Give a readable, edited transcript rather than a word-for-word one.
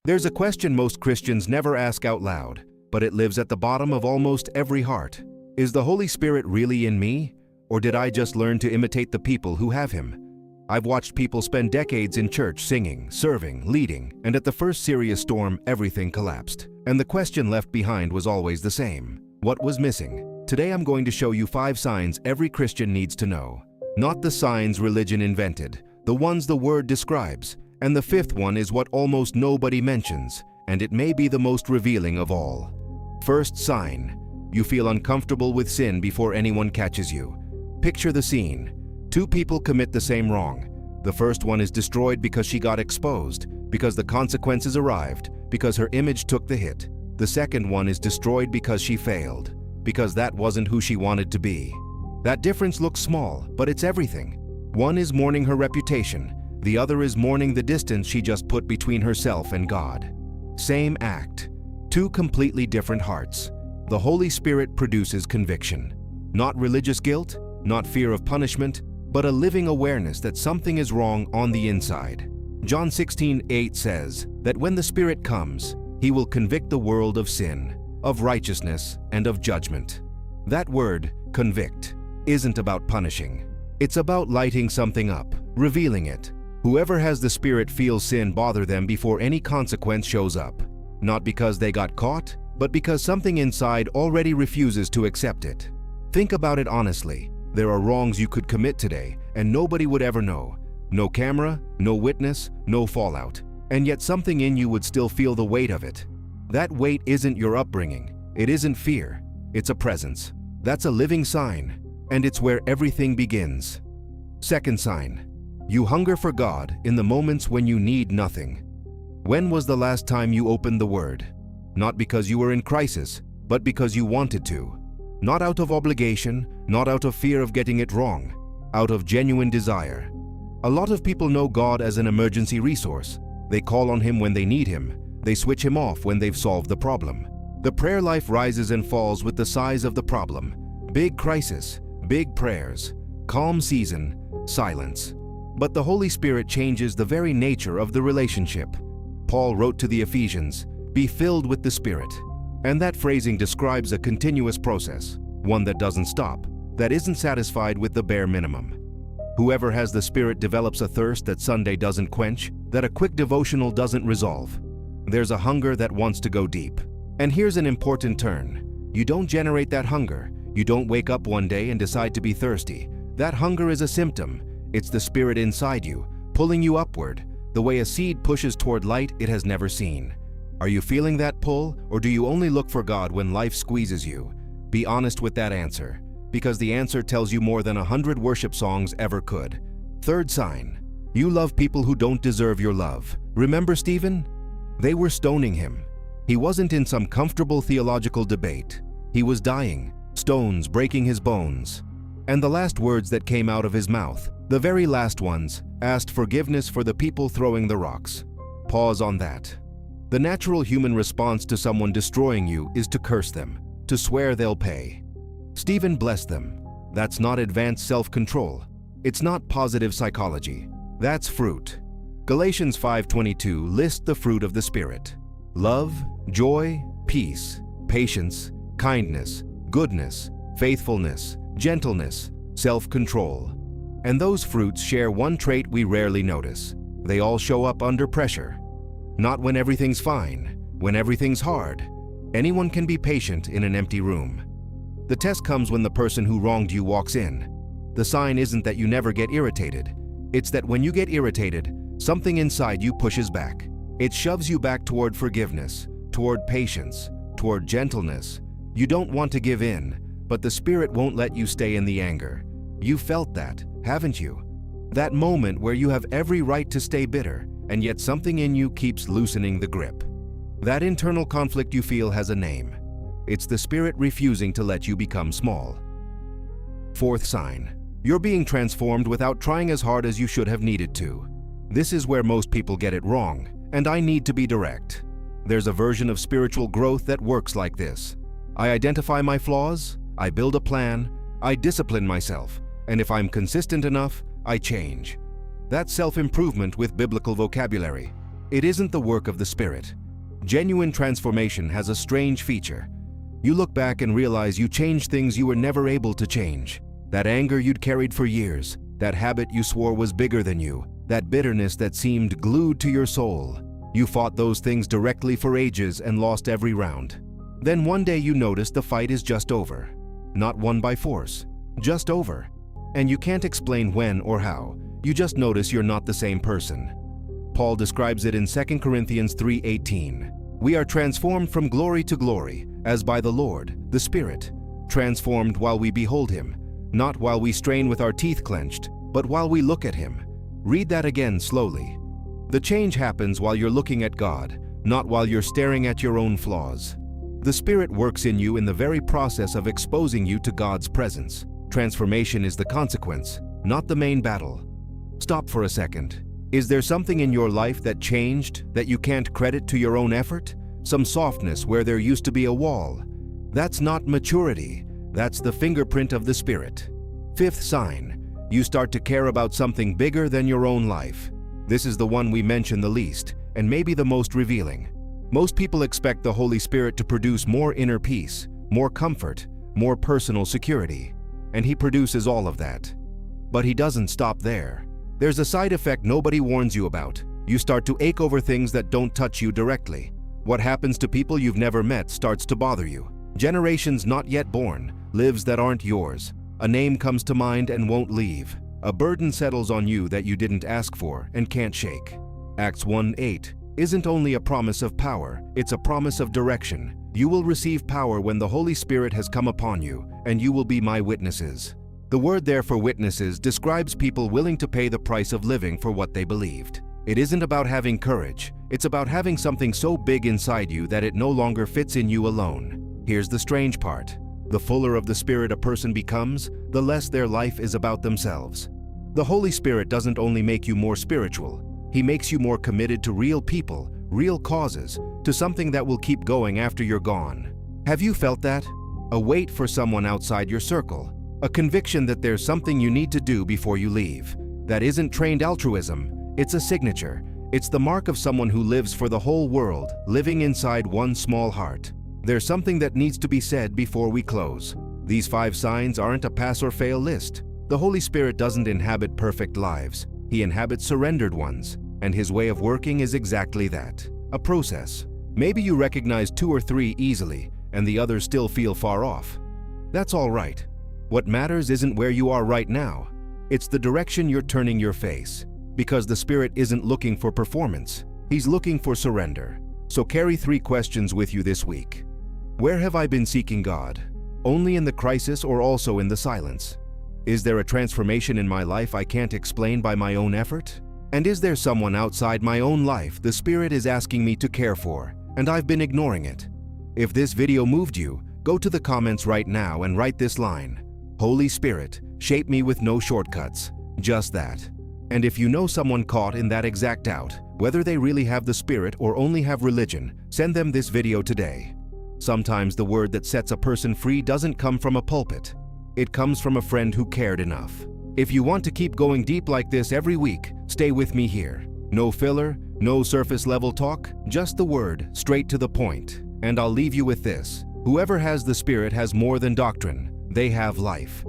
There's a question most Christians never ask out loud, but it lives at the bottom of almost every heart. Is the Holy Spirit really in me? Or did I just learn to imitate the people who have Him? I've watched people spend decades in church singing, serving, leading, and at the first serious storm, everything collapsed. And the question left behind was always the same. What was missing? Today I'm going to show you 5 signs every Christian needs to know. Not the signs religion invented, the ones the Word describes. And the 5th one is what almost nobody mentions, and it may be the most revealing of all. First sign: you feel uncomfortable with sin before anyone catches you. Picture the scene. 2 people commit the same wrong. The first one is destroyed because she got exposed, because the consequences arrived, because her image took the hit. The second one is destroyed because she failed, because that wasn't who she wanted to be. That difference looks small, but it's everything. One is mourning her reputation. The other is mourning the distance she just put between herself and God. Same act, 2 completely different hearts. The Holy Spirit produces conviction. Not religious guilt, not fear of punishment, but a living awareness that something is wrong on the inside. John 16:8 says that when the Spirit comes, He will convict the world of sin, of righteousness, and of judgment. That word, convict, isn't about punishing. It's about lighting something up, revealing it. Whoever has the Spirit feels sin bother them before any consequence shows up. Not because they got caught, but because something inside already refuses to accept it. Think about it honestly. There are wrongs you could commit today, and nobody would ever know. No camera, no witness, no fallout. And yet something in you would still feel the weight of it. That weight isn't your upbringing. It isn't fear. It's a presence. That's a living sign, and it's where everything begins. Second sign: you hunger for God in the moments when you need nothing. When was the last time you opened the Word? Not because you were in crisis, but because you wanted to. Not out of obligation, not out of fear of getting it wrong, out of genuine desire. A lot of people know God as an emergency resource. They call on Him when they need Him. They switch Him off when they've solved the problem. The prayer life rises and falls with the size of the problem. Big crisis, big prayers. Calm season, silence. But the Holy Spirit changes the very nature of the relationship. Paul wrote to the Ephesians, "Be filled with the Spirit." And that phrasing describes a continuous process, one that doesn't stop, that isn't satisfied with the bare minimum. Whoever has the Spirit develops a thirst that Sunday doesn't quench, that a quick devotional doesn't resolve. There's a hunger that wants to go deep. And here's an important turn. You don't generate that hunger. You don't wake up one day and decide to be thirsty. That hunger is a symptom. It's the Spirit inside you, pulling you upward, the way a seed pushes toward light it has never seen. Are you feeling that pull, or do you only look for God when life squeezes you? Be honest with that answer, because the answer tells you more than 100 worship songs ever could. Third sign: you love people who don't deserve your love. Remember Stephen? They were stoning him. He wasn't in some comfortable theological debate. He was dying, stones breaking his bones. And the last words that came out of his mouth, the very last ones, asked forgiveness for the people throwing the rocks. Pause on that. The natural human response to someone destroying you is to curse them, to swear they'll pay. Stephen blessed them. That's not advanced self-control. It's not positive psychology. That's fruit. Galatians 5:22 lists the fruit of the Spirit: love, joy, peace, patience, kindness, goodness, faithfulness, gentleness, self-control. And those fruits share one trait we rarely notice. They all show up under pressure. Not when everything's fine, when everything's hard. Anyone can be patient in an empty room. The test comes when the person who wronged you walks in. The sign isn't that you never get irritated. It's that when you get irritated, something inside you pushes back. It shoves you back toward forgiveness, toward patience, toward gentleness. You don't want to give in, but the Spirit won't let you stay in the anger. You felt that, haven't you? That moment where you have every right to stay bitter, and yet something in you keeps loosening the grip. That internal conflict you feel has a name. It's the Spirit refusing to let you become small. Fourth sign: you're being transformed without trying as hard as you should have needed to. This is where most people get it wrong, and I need to be direct. There's a version of spiritual growth that works like this. I identify my flaws, I build a plan, I discipline myself, and if I'm consistent enough, I change. That's self-improvement with biblical vocabulary. It isn't the work of the Spirit. Genuine transformation has a strange feature. You look back and realize you changed things you were never able to change. That anger you'd carried for years, that habit you swore was bigger than you, that bitterness that seemed glued to your soul. You fought those things directly for ages and lost every round. Then one day you notice the fight is just over. Not won by force, just over. And you can't explain when or how. You just notice you're not the same person. Paul describes it in 2 Corinthians 3:18. We are transformed from glory to glory, as by the Lord, the Spirit, transformed while we behold Him, not while we strain with our teeth clenched, but while we look at Him. Read that again slowly. The change happens while you're looking at God, not while you're staring at your own flaws. The Spirit works in you in the very process of exposing you to God's presence. Transformation is the consequence, not the main battle. Stop for a second. Is there something in your life that changed that you can't credit to your own effort? Some softness where there used to be a wall? That's not maturity. That's the fingerprint of the Spirit. Fifth sign, you start to care about something bigger than your own life. This is the one we mention the least, and maybe the most revealing. Most people expect the Holy Spirit to produce more inner peace, more comfort, more personal security, and He produces all of that. But He doesn't stop there. There's a side effect nobody warns you about. You start to ache over things that don't touch you directly. What happens to people you've never met starts to bother you. Generations not yet born, lives that aren't yours. A name comes to mind and won't leave. A burden settles on you that you didn't ask for and can't shake. Acts 1:8 isn't only a promise of power, it's a promise of direction. You will receive power when the Holy Spirit has come upon you, and you will be my witnesses. The word there for witnesses describes people willing to pay the price of living for what they believed. It isn't about having courage, it's about having something so big inside you that it no longer fits in you alone. Here's the strange part. The fuller of the Spirit a person becomes, the less their life is about themselves. The Holy Spirit doesn't only make you more spiritual, He makes you more committed to real people, real causes, to something that will keep going after you're gone. Have you felt that? A weight for someone outside your circle. A conviction that there's something you need to do before you leave. That isn't trained altruism, it's a signature. It's the mark of someone who lives for the whole world, living inside one small heart. There's something that needs to be said before we close. These 5 signs aren't a pass or fail list. The Holy Spirit doesn't inhabit perfect lives. He inhabits surrendered ones, and His way of working is exactly that. A process. Maybe you recognize 2 or 3 easily, and the others still feel far off. That's all right. What matters isn't where you are right now. It's the direction you're turning your face. Because the Spirit isn't looking for performance. He's looking for surrender. So carry 3 questions with you this week. Where have I been seeking God? Only in the crisis or also in the silence? Is there a transformation in my life I can't explain by my own effort? And is there someone outside my own life the Spirit is asking me to care for, and I've been ignoring it? If this video moved you, go to the comments right now and write this line. Holy Spirit, shape me with no shortcuts. Just that. And if you know someone caught in that exact doubt, whether they really have the Spirit or only have religion, send them this video today. Sometimes the word that sets a person free doesn't come from a pulpit. It comes from a friend who cared enough. If you want to keep going deep like this every week, stay with me here. No filler, no surface level talk, just the word, straight to the point. And I'll leave you with this. Whoever has the Spirit has more than doctrine. They have life.